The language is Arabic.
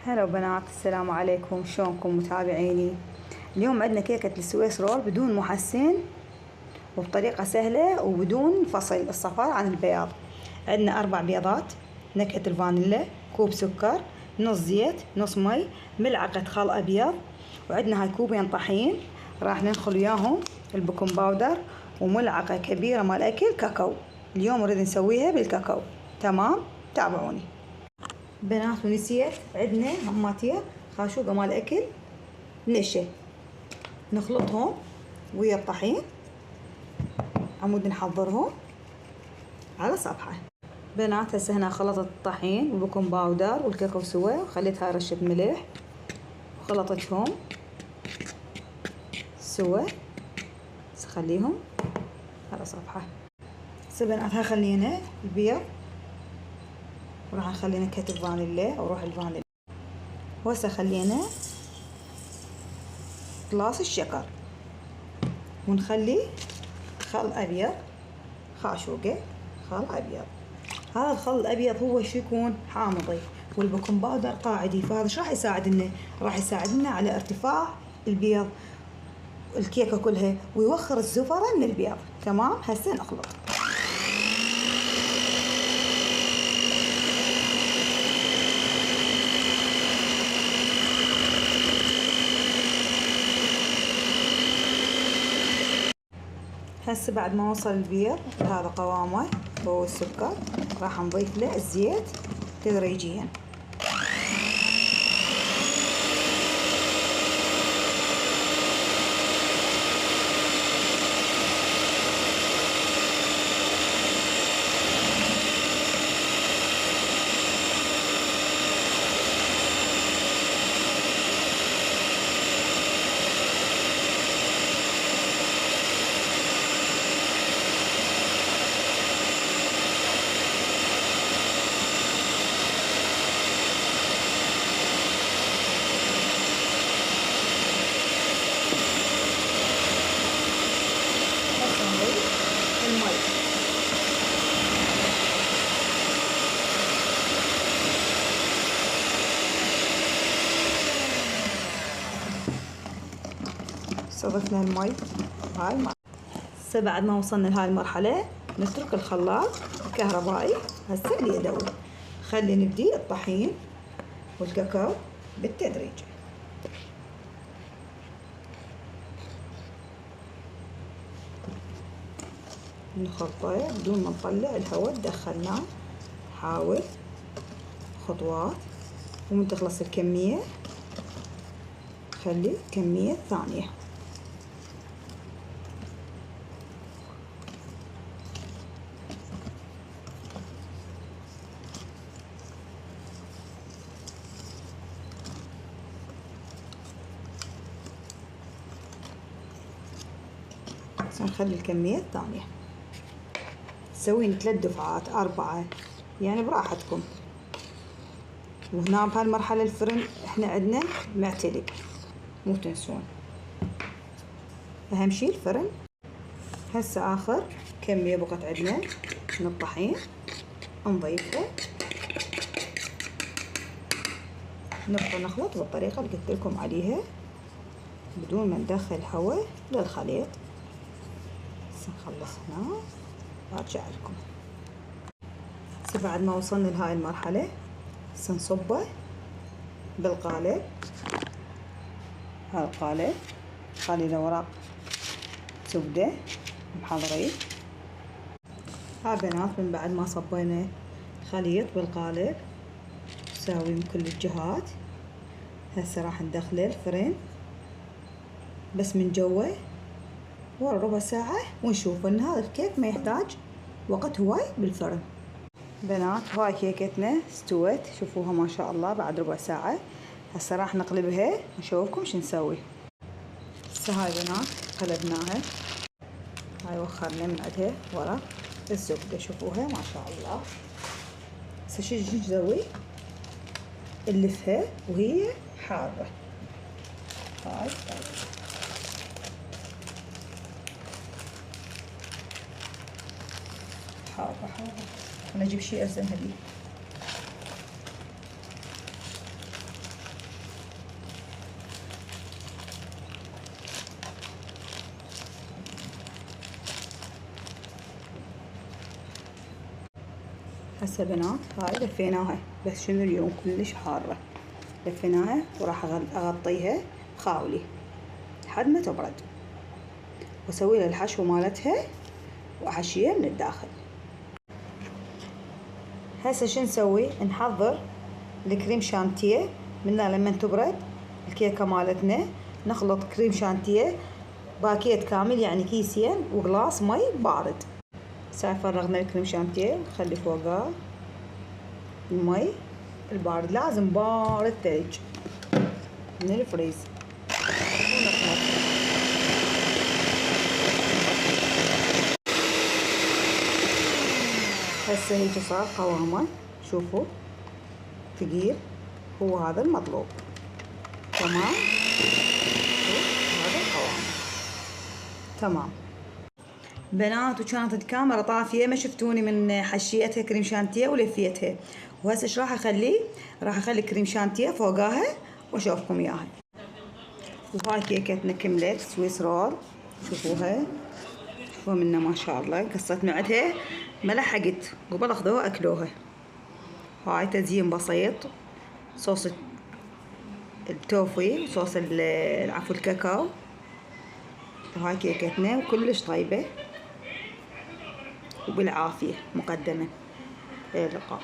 هلا بنات، السلام عليكم. شلونكم متابعيني؟ اليوم عندنا كيكة السويس رول بدون محسن وبطريقة سهلة وبدون فصل الصفار عن البياض. عندنا 4 بيضات، نكهة الفانيلا، كوب سكر، نص زيت، نص مي، ملعقة خل أبيض، وعندنا هاي كوبين طحين راح ندخل وياهم البيكنج باودر وملعقة كبيرة مال أكل كاكاو. اليوم نريد نسويها بالكاكاو. تمام، تابعوني بنات. ونسيت عندنا هماتير خاشوقة مال أكل نشا، نخلطهم ويا الطحين عمود نحضرهم على صفحة. بنات هسه هنا خلطت الطحين والبيكنج باودر والكاكاو سوا، وخليتها رشة ملح وخلطتهم سوا. خليهم على صفحة. هسه بنات هاي خلينا البيض وراح نخلي نكهة الفانيلا او روح الفانيلا، وهسه خلينا كلاص الشكر ونخلي خل ابيض خاشوقة خل ابيض. هذا الخل الابيض هو شو يكون حامضي والبيكنج باودر قاعدي، فهذا شو راح يساعدنا؟ راح يساعدنا على ارتفاع البيض الكيكة كلها ويوخر الزفرة من البيض. تمام، هسه نخلط. هسه بعد ما وصل البيض لهذا قوامه هو السكر، راح نضيف له الزيت تدريجيا. صرفنا المي هاي هسه بعد ما وصلنا لهاي المرحلة نترك الخلاط الكهربائي هسه اليدوي. خلي نبدي الطحين والكاكاو بالتدريج. نخلطه بدون ما نطلع الهواء دخلناه. حاول خطوات ومن تخلص الكمية خلي كمية ثانية. نخلي الكمية الثانية. تسوين 3 دفعات 4 يعني براحتكم. وهنا بهالمرحلة الفرن احنا عندنا معتدل، مو تنسون اهم شي الفرن. هسه اخر كمية بقت عندنا من الطحين نضيفها، نبقى نخلط بالطريقة اللي قلت لكم عليها بدون ما ندخل هواء للخليط. نخلص هنا وارجع لكم. هسه بعد ما وصلنا لهاي المرحلة هسه نصبه بالقالب. هذا القالب خلي له ورق زبدة محضرين. ها بنات من بعد ما صبينا خليط بالقالب نساوي من كل الجهات. هسه راح ندخله الفرن بس من جوا ورا ربع ساعة ونشوف ان هذا الكيك ما يحتاج وقت هواي بالفرن. بنات هاي كيكتنا استوت، شوفوها ما شاء الله بعد ربع ساعة. هسه راح نقلبها نشوفكم شو نسوي. هسه هاي بنات قلبناها، هاي وخرنا من عندها ورق الزبدة، شوفوها ما شاء الله. هسه شو نسوي؟ نلفها وهي حارة. هاي حارة أنا أجيب شي أزنها لي. هسه بنات هاي لفيناها، بس شنو اليوم كلش حارة، لفيناها وراح اغطيها خاولي لحد ما تبرد، واسوي لها الحشو مالتها واحشيها من الداخل. هسه شو نسوي؟ نحضر الكريم شانتيه من لما تبرد الكيكة مالتنا. نخلط كريم شانتيه باكيت كامل، يعني كيسين وغلاص مي بارد. هسه فرغنا الكريم شانتيه، نخلي فوقه المي البارد، لازم بارد ثلج من الفريز، ونخلط. هسه هيجي صار قوامه، شوفوا ثقيل، هو هذا المطلوب. تمام، هذا القوام تمام بنات. وكانت الكاميرا طافيه، ما شفتوني من حشيتها كريم شانتيه ولفيتها. وهسه ايش راح اخلي؟ راح اخلي كريم شانتيه فوقاها واشوفكم اياها. وهاي كيكتنا كملت سويس رول، شوفوها، شوفوا منها ما شاء الله. قصيت معدها ما لحقت، قبل اخذوها اكلوها. هاي تزيين بسيط، صوص التوفي وصوص العفو الكاكاو. وهاي كيكتنا وكلش طيبة وبالعافية مقدما. إلى اللقاء.